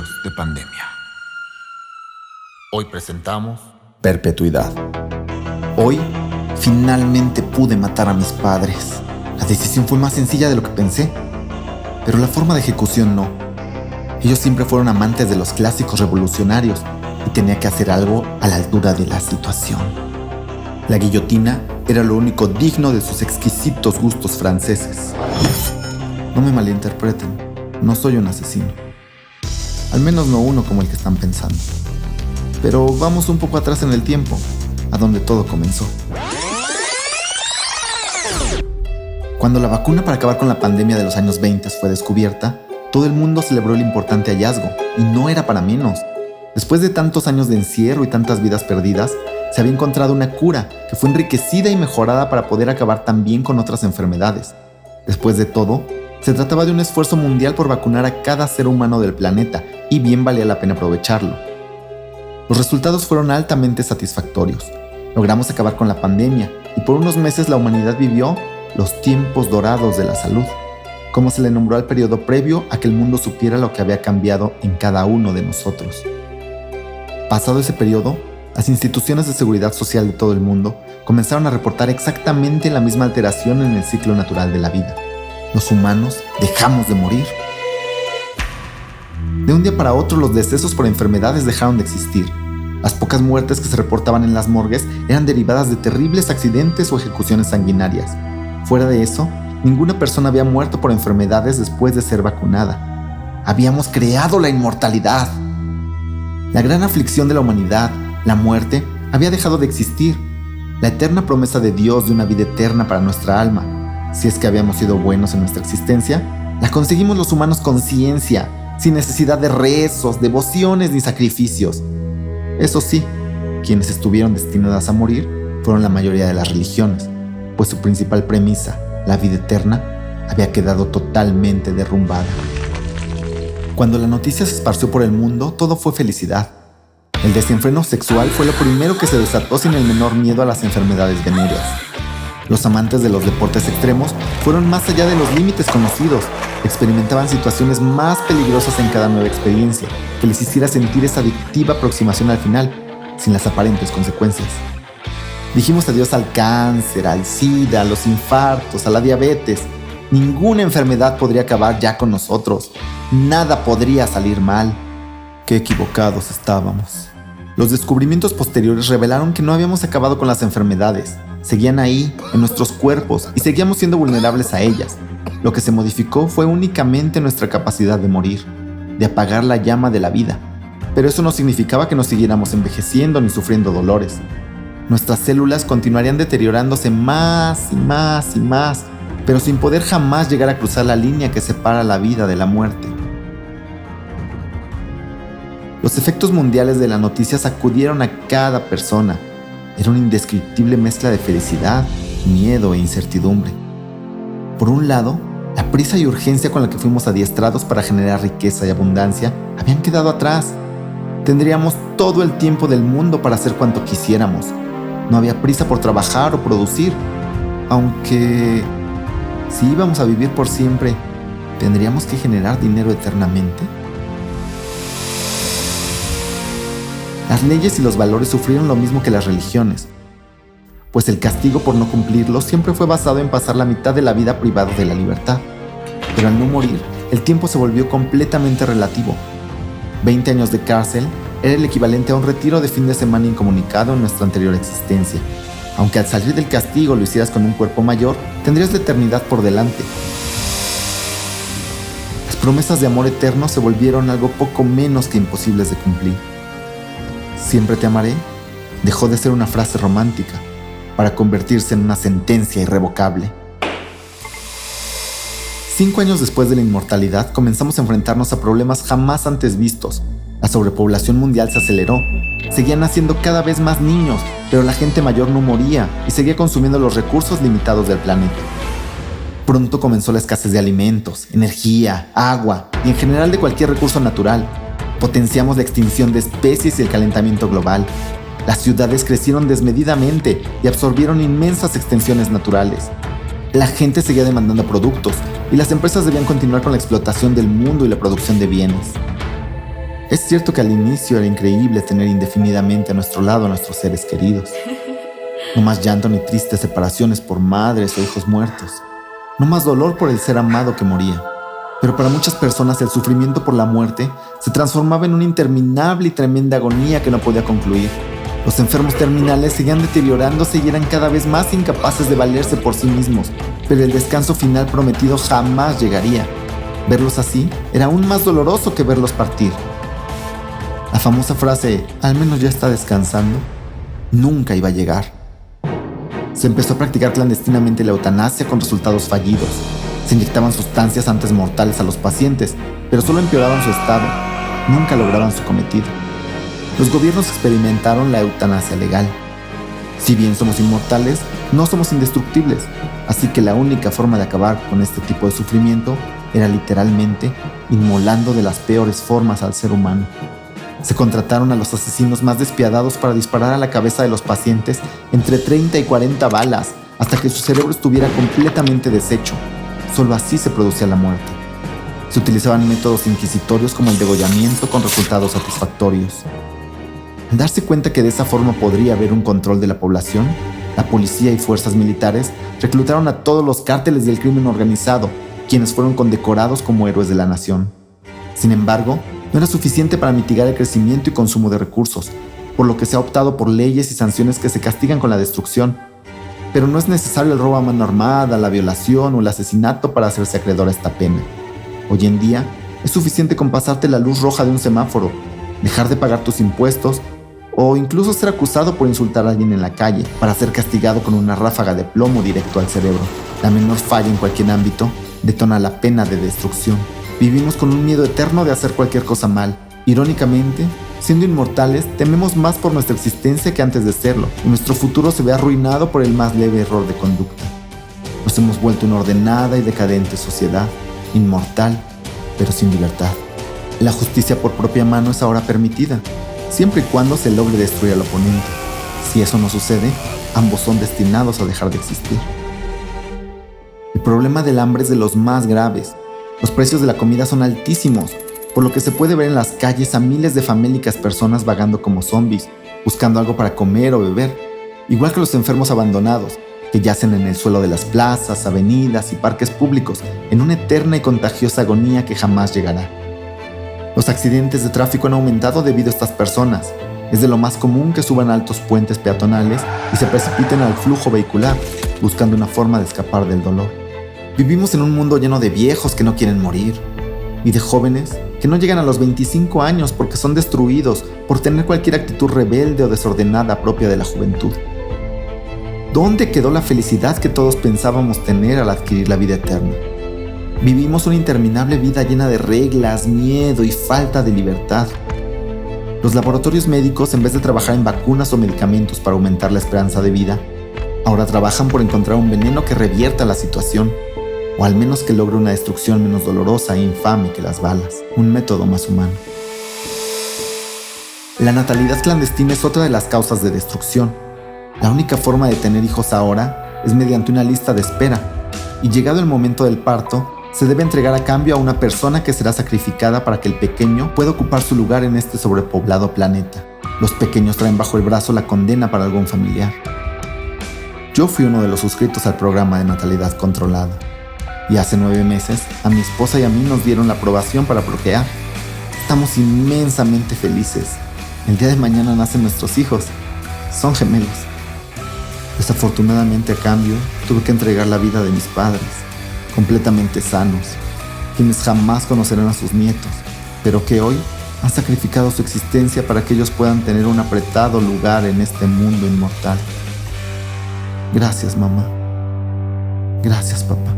Principios de pandemia. Hoy presentamos Perpetuidad. Hoy, finalmente pude matar a mis padres. La decisión fue más sencilla de lo que pensé, pero la forma de ejecución no. Ellos siempre fueron amantes de los clásicos revolucionarios y tenía que hacer algo a la altura de la situación. La guillotina era lo único digno de sus exquisitos gustos franceses. No me malinterpreten, no soy un asesino. Al menos no uno como el que están pensando. Pero vamos un poco atrás en el tiempo, a donde todo comenzó. Cuando la vacuna para acabar con la pandemia de los años 20 fue descubierta, todo el mundo celebró el importante hallazgo, y no era para menos. Después de tantos años de encierro y tantas vidas perdidas, se había encontrado una cura que fue enriquecida y mejorada para poder acabar también con otras enfermedades. Después de todo, se trataba de un esfuerzo mundial por vacunar a cada ser humano del planeta, y bien valía la pena aprovecharlo. Los resultados fueron altamente satisfactorios. Logramos acabar con la pandemia, y por unos meses la humanidad vivió los tiempos dorados de la salud, como se le nombró al periodo previo a que el mundo supiera lo que había cambiado en cada uno de nosotros. Pasado ese periodo, las instituciones de seguridad social de todo el mundo comenzaron a reportar exactamente la misma alteración en el ciclo natural de la vida. Los humanos dejamos de morir. De un día para otro, los decesos por enfermedades dejaron de existir. Las pocas muertes que se reportaban en las morgues eran derivadas de terribles accidentes o ejecuciones sanguinarias. Fuera de eso, ninguna persona había muerto por enfermedades después de ser vacunada. Habíamos creado la inmortalidad. La gran aflicción de la humanidad, la muerte, había dejado de existir. La eterna promesa de Dios de una vida eterna para nuestra alma, si es que habíamos sido buenos en nuestra existencia, la conseguimos los humanos con ciencia, sin necesidad de rezos, devociones ni sacrificios. Eso sí, quienes estuvieron destinadas a morir fueron la mayoría de las religiones, pues su principal premisa, la vida eterna, había quedado totalmente derrumbada. Cuando la noticia se esparció por el mundo, todo fue felicidad. El desenfreno sexual fue lo primero que se desató sin el menor miedo a las enfermedades venéreas. Los amantes de los deportes extremos fueron más allá de los límites conocidos, experimentaban situaciones más peligrosas en cada nueva experiencia, que les hiciera sentir esa adictiva aproximación al final, sin las aparentes consecuencias. Dijimos adiós al cáncer, al SIDA, a los infartos, a la diabetes. Ninguna enfermedad podría acabar ya con nosotros. Nada podría salir mal. Qué equivocados estábamos. Los descubrimientos posteriores revelaron que no habíamos acabado con las enfermedades. Seguían ahí, en nuestros cuerpos, y seguíamos siendo vulnerables a ellas. Lo que se modificó fue únicamente nuestra capacidad de morir, de apagar la llama de la vida. Pero eso no significaba que nos siguiéramos envejeciendo ni sufriendo dolores. Nuestras células continuarían deteriorándose más y más y más, pero sin poder jamás llegar a cruzar la línea que separa la vida de la muerte. Los efectos mundiales de la noticia sacudieron a cada persona. Era una indescriptible mezcla de felicidad, miedo e incertidumbre. Por un lado, la prisa y urgencia con la que fuimos adiestrados para generar riqueza y abundancia habían quedado atrás. Tendríamos todo el tiempo del mundo para hacer cuanto quisiéramos. No había prisa por trabajar o producir. Aunque, si íbamos a vivir por siempre, ¿tendríamos que generar dinero eternamente? Las leyes y los valores sufrieron lo mismo que las religiones, pues el castigo por no cumplirlos siempre fue basado en pasar la mitad de la vida privado de la libertad. Pero al no morir, el tiempo se volvió completamente relativo. 20 años de cárcel era el equivalente a un retiro de fin de semana incomunicado en nuestra anterior existencia. Aunque al salir del castigo lo hicieras con un cuerpo mayor, tendrías la eternidad por delante. Las promesas de amor eterno se volvieron algo poco menos que imposibles de cumplir. Siempre te amaré dejó de ser una frase romántica para convertirse en una sentencia irrevocable. 5 años después de la inmortalidad, comenzamos a enfrentarnos a problemas jamás antes vistos. La sobrepoblación mundial se aceleró. Seguían naciendo cada vez más niños, pero la gente mayor no moría y seguía consumiendo los recursos limitados del planeta. Pronto comenzó la escasez de alimentos, energía, agua y en general de cualquier recurso natural. Potenciamos la extinción de especies y el calentamiento global. Las ciudades crecieron desmedidamente y absorbieron inmensas extensiones naturales. La gente seguía demandando productos y las empresas debían continuar con la explotación del mundo y la producción de bienes. Es cierto que al inicio era increíble tener indefinidamente a nuestro lado a nuestros seres queridos. No más llanto ni tristes separaciones por madres o hijos muertos. No más dolor por el ser amado que moría. Pero para muchas personas el sufrimiento por la muerte se transformaba en una interminable y tremenda agonía que no podía concluir. Los enfermos terminales seguían deteriorándose y eran cada vez más incapaces de valerse por sí mismos, pero el descanso final prometido jamás llegaría. Verlos así era aún más doloroso que verlos partir. La famosa frase, al menos ya está descansando, nunca iba a llegar. Se empezó a practicar clandestinamente la eutanasia con resultados fallidos. Se inyectaban sustancias antes mortales a los pacientes, pero solo empeoraban su estado. Nunca lograban su cometido. Los gobiernos experimentaron la eutanasia legal. Si bien somos inmortales, no somos indestructibles, así que la única forma de acabar con este tipo de sufrimiento era literalmente inmolando de las peores formas al ser humano. Se contrataron a los asesinos más despiadados para disparar a la cabeza de los pacientes entre 30 y 40 balas hasta que su cerebro estuviera completamente deshecho. Solo así se producía la muerte. Se utilizaban métodos inquisitorios como el degollamiento con resultados satisfactorios. Al darse cuenta que de esa forma podría haber un control de la población, la policía y fuerzas militares reclutaron a todos los cárteles del crimen organizado, quienes fueron condecorados como héroes de la nación. Sin embargo, no era suficiente para mitigar el crecimiento y consumo de recursos, por lo que se ha optado por leyes y sanciones que se castigan con la destrucción. Pero no es necesario el robo a mano armada, la violación o el asesinato para hacerse acreedor a esta pena. Hoy en día, es suficiente con pasarte la luz roja de un semáforo, dejar de pagar tus impuestos o incluso ser acusado por insultar a alguien en la calle para ser castigado con una ráfaga de plomo directo al cerebro. La menor falla en cualquier ámbito detona la pena de destrucción. Vivimos con un miedo eterno de hacer cualquier cosa mal. Irónicamente, siendo inmortales, tememos más por nuestra existencia que antes de serlo, y nuestro futuro se ve arruinado por el más leve error de conducta. Nos hemos vuelto una ordenada y decadente sociedad, inmortal, pero sin libertad. La justicia por propia mano es ahora permitida, siempre y cuando se logre destruir al oponente. Si eso no sucede, ambos son destinados a dejar de existir. El problema del hambre es de los más graves. Los precios de la comida son altísimos, por lo que se puede ver en las calles a miles de famélicas personas vagando como zombies, buscando algo para comer o beber, igual que los enfermos abandonados, que yacen en el suelo de las plazas, avenidas y parques públicos, en una eterna y contagiosa agonía que jamás llegará. Los accidentes de tráfico han aumentado debido a estas personas. Es de lo más común que suban a altos puentes peatonales y se precipiten al flujo vehicular, buscando una forma de escapar del dolor. Vivimos en un mundo lleno de viejos que no quieren morir y de jóvenes que no llegan a los 25 años porque son destruidos por tener cualquier actitud rebelde o desordenada propia de la juventud. ¿Dónde quedó la felicidad que todos pensábamos tener al adquirir la vida eterna? Vivimos una interminable vida llena de reglas, miedo y falta de libertad. Los laboratorios médicos, en vez de trabajar en vacunas o medicamentos para aumentar la esperanza de vida, ahora trabajan por encontrar un veneno que revierta la situación, o al menos que logre una destrucción menos dolorosa e infame que las balas, un método más humano. La natalidad clandestina es otra de las causas de destrucción. La única forma de tener hijos ahora es mediante una lista de espera, y llegado el momento del parto, se debe entregar a cambio a una persona que será sacrificada para que el pequeño pueda ocupar su lugar en este sobrepoblado planeta. Los pequeños traen bajo el brazo la condena para algún familiar. Yo fui uno de los suscritos al programa de natalidad controlada. Y hace 9 meses, a mi esposa y a mí nos dieron la aprobación para procrear. Estamos inmensamente felices. El día de mañana nacen nuestros hijos. Son gemelos. Desafortunadamente, a cambio, tuve que entregar la vida de mis padres, completamente sanos, quienes jamás conocerán a sus nietos, pero que hoy han sacrificado su existencia para que ellos puedan tener un apretado lugar en este mundo inmortal. Gracias, mamá. Gracias, papá.